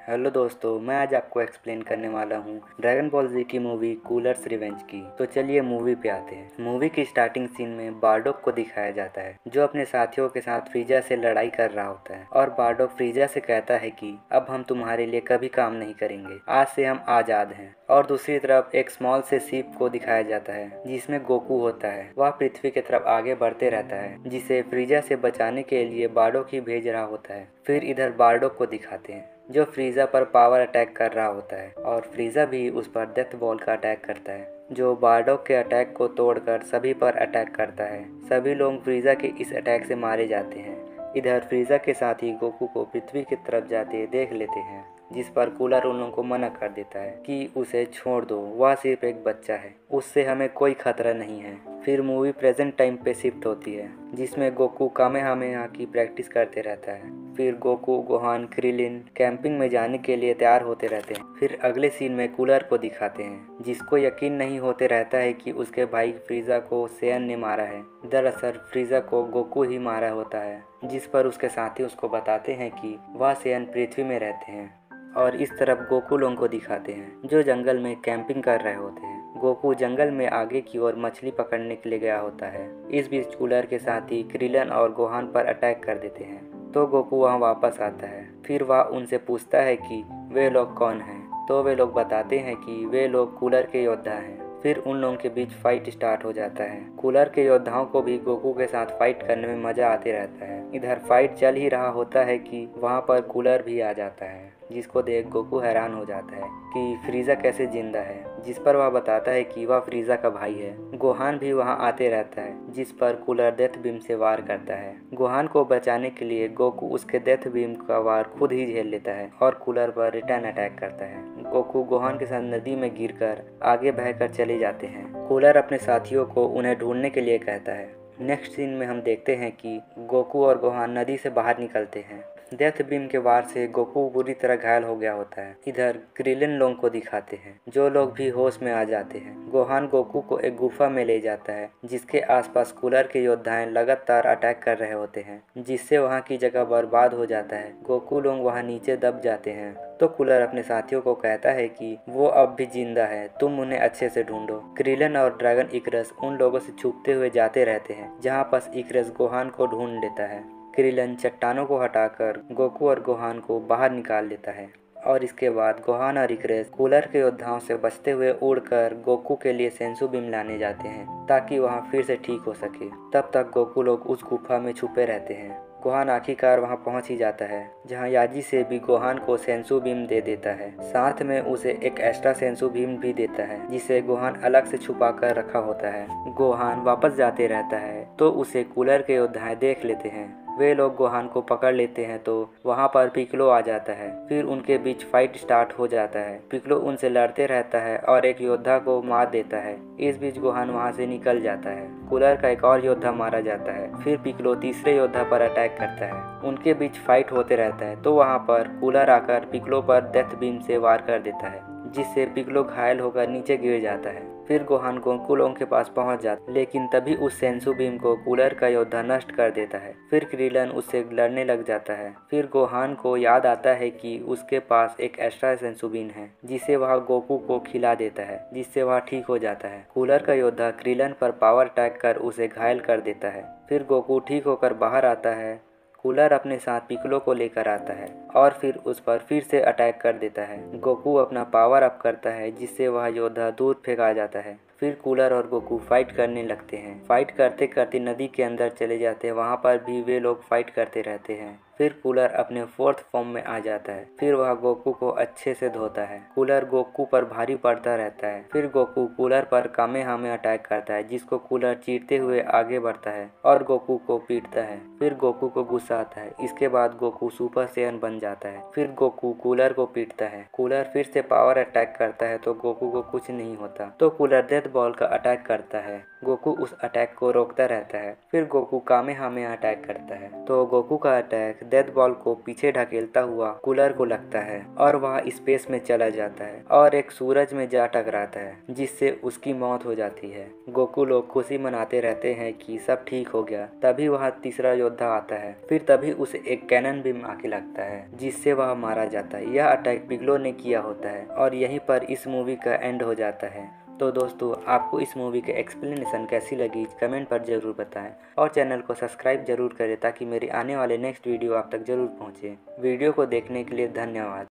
Hello दोस्तों, मैं आज आपको एक्सप्लेन करने वाला हूँ ड्रैगन बॉल जी की मूवी कूलर्स रिवेंज की। तो चलिए मूवी पे आते हैं। मूवी की स्टार्टिंग सीन में बारडोक को दिखाया जाता है जो अपने साथियों के साथ फ्रीजा से लड़ाई कर रहा होता है और बारडोक फ्रीजा से कहता है कि अब हम तुम्हारे लिए कभी काम नहीं करेंगे, आज से हम आज़ाद हैं। और दूसरी तरफ एक स्मॉल से शिप को दिखाया जाता है जिसमें गोकू होता है। वह पृथ्वी की तरफ आगे बढ़ते रहता है जिसे फ्रीजा से बचाने के लिए बारडोक ही भेज रहा होता है। फिर इधर बारडोक को दिखाते हैं जो फ्रीजा पर पावर अटैक कर रहा होता है और फ्रीजा भी उस पर डेथ बॉल का अटैक करता है जो बारडोक के अटैक को तोड़कर सभी पर अटैक करता है। सभी लोग फ्रीजा के इस अटैक से मारे जाते हैं। इधर फ्रीजा के साथ ही गोकू को पृथ्वी की तरफ जाते देख लेते हैं जिस पर कूलर उन लोगों को मना कर देता है कि उसे छोड़ दो, वह सिर्फ एक बच्चा है, उससे हमें कोई खतरा नहीं है। फिर मूवी प्रेजेंट टाइम पे शिफ्ट होती है जिसमें गोकू कामेहामेहा की प्रैक्टिस करते रहता है। फिर गोकू, गोहान, क्रिलिन कैंपिंग में जाने के लिए तैयार होते रहते हैं। फिर अगले सीन में कूलर को दिखाते हैं जिसको यकीन नहीं होते रहता है कि उसके भाई फ्रीजा को सेयन ने मारा है। दरअसल फ्रीजा को गोकू ही मारा होता है, जिस पर उसके साथी उसको बताते हैं कि वह सेयन पृथ्वी में रहते हैं। और इस तरफ गोकू लोगों को दिखाते हैं जो जंगल में कैंपिंग कर रहे होते हैं। गोकू जंगल में आगे की ओर मछली पकड़ने के लिए गया होता है। इस बीच कूलर के साथ ही क्रिलन और गोहान पर अटैक कर देते हैं तो गोकू वहाँ वापस आता है। फिर वह उनसे पूछता है कि वे लोग कौन हैं, तो वे लोग बताते हैं कि वे लोग कूलर के योद्धा हैं। फिर उन लोगों के बीच फाइट स्टार्ट हो जाता है। कूलर के योद्धाओं को भी गोकू के साथ फाइट करने में मजा आते रहता है। इधर फाइट चल ही रहा होता है कि वहाँ पर कूलर भी आ जाता है जिसको देख गोकू हैरान हो जाता है कि फ्रीजा कैसे जिंदा है, जिस पर वह बताता है कि वह फ्रीजा का भाई है। गोहान भी वहां आते रहता है जिस पर कूलर डेथ बीम से वार करता है। गोहान को बचाने के लिए गोकू उसके डेथ बीम का वार खुद ही झेल लेता है और कूलर पर रिटर्न अटैक करता है। गोकू गोहान के साथ नदी में गिरकर आगे बहकर चले जाते हैं। कूलर अपने साथियों को उन्हें ढूंढने के लिए कहता है। नेक्स्ट सीन में हम देखते हैं कि गोकू और गोहान नदी से बाहर निकलते हैं। डेथ बीम के वार से गोकू बुरी तरह घायल हो गया होता है। इधर क्रिलिन लोगों को दिखाते हैं जो लोग भी होश में आ जाते हैं। गोहान गोकू को एक गुफा में ले जाता है जिसके आसपास कूलर के योद्धाएं लगातार अटैक कर रहे होते हैं जिससे वहां की जगह बर्बाद हो जाता है। गोकू लोग वहां नीचे दब जाते हैं तो कूलर अपने साथियों को कहता है कि वो अब भी जिंदा है, तुम उन्हें अच्छे से ढूंढो। क्रिलन और ड्रैगन इकरस उन लोगों से छुपते हुए जाते रहते हैं जहाँ पास इकरस गोहान को ढूंढ लेता है। क्रिलन चट्टानों को हटाकर गोकू और गोहान को बाहर निकाल लेता है और इसके बाद गोहान और इकरस कूलर के योद्धाओं से बचते हुए उड़कर गोकू के लिए सेंसु बीम लाने जाते हैं ताकि वहां फिर से ठीक हो सके। तब तक गोकू लोग उस गुफा में छुपे रहते हैं। गोहान आखिरकार वहां पहुंच ही जाता है जहां याजी से भी गोहान को सेंसु बीम दे देता है। साथ में उसे एक एक्स्ट्रा सेंसु बीम भी देता है जिसे गोहान अलग से छुपा कर रखा होता है। गोहान वापस जाते रहता है तो उसे कूलर के योद्धाएं देख लेते हैं। वे लोग गोहान को पकड़ लेते हैं तो वहां पर पिकलो आ जाता है। फिर उनके बीच फाइट स्टार्ट हो जाता है। पिकलो उनसे लड़ते रहता है और एक योद्धा को मार देता है। इस बीच गोहान वहां से निकल जाता है। कूलर का एक और योद्धा मारा जाता है। फिर पिकलो तीसरे योद्धा पर अटैक करता है। उनके बीच फाइट होते रहता है तो वहां पर कूलर आकर पिकलो पर डेथ बीम से वार कर देता है जिससे पिकलो घायल होकर नीचे गिर जाता है। फिर गोहान गोकू लोगों के पास पहुंच जाता है लेकिन तभी उस सेंसु बीम को कूलर का योद्धा नष्ट कर देता है। फिर क्रिलन उससे लड़ने लग जाता है। फिर गोहान को याद आता है कि उसके पास एक एक्स्ट्रा सेंसु बीम है जिसे वह गोकू को खिला देता है जिससे वह ठीक हो जाता है। कूलर का योद्धा क्रिलन पर पावर अटैक कर उसे घायल कर देता है। फिर गोकू ठीक होकर बाहर आता है। कूलर अपने साथ पिकलो को लेकर आता है और फिर उस पर फिर से अटैक कर देता है। गोकू अपना पावर अप करता है जिससे वह योद्धा दूर फेंका जाता है। फिर कूलर और गोकू फाइट करने लगते हैं। फाइट करते करते नदी के अंदर चले जाते हैं। वहाँ पर भी वे लोग फाइट करते रहते हैं। फिर कूलर अपने फोर्थ फॉर्म में आ जाता है। फिर वह गोकू को अच्छे से धोता है। कूलर गोकू पर भारी पड़ता रहता है। फिर गोकू कूलर पर कामेहामे अटैक करता है जिसको कूलर चीरते हुए आगे बढ़ता है और गोकू को पीटता है। फिर गोकू को गुस्सा आता है। इसके बाद गोकू सुपर सैयन बन जाता है। फिर गोकू कूलर को पीटता है। कूलर फिर से पावर अटैक करता है तो गोकू को कुछ नहीं होता तो कूलर डेथ बॉल का अटैक करता है। गोकू उस अटैक को रोकता रहता है। फिर गोकू कामेहामे अटैक करता है तो गोकू का अटैक डेथ बॉल को पीछे ढकेलता हुआ कूलर को लगता है और वह स्पेस में चला जाता है और एक सूरज में जा टकराता है जिससे उसकी मौत हो जाती है। गोकू लोग खुशी मनाते रहते हैं कि सब ठीक हो गया। तभी वह तीसरा योद्धा आता है। फिर तभी उसे एक कैनन बीम आके लगता है जिससे वह मारा जाता है। यह अटैक पिगलो ने किया होता है और यहीं पर इस मूवी का एंड हो जाता है। तो दोस्तों, आपको इस मूवी की एक्सप्लेनेशन कैसी लगी कमेंट पर ज़रूर बताएं और चैनल को सब्सक्राइब जरूर करें ताकि मेरे आने वाले नेक्स्ट वीडियो आप तक ज़रूर पहुंचे। वीडियो को देखने के लिए धन्यवाद।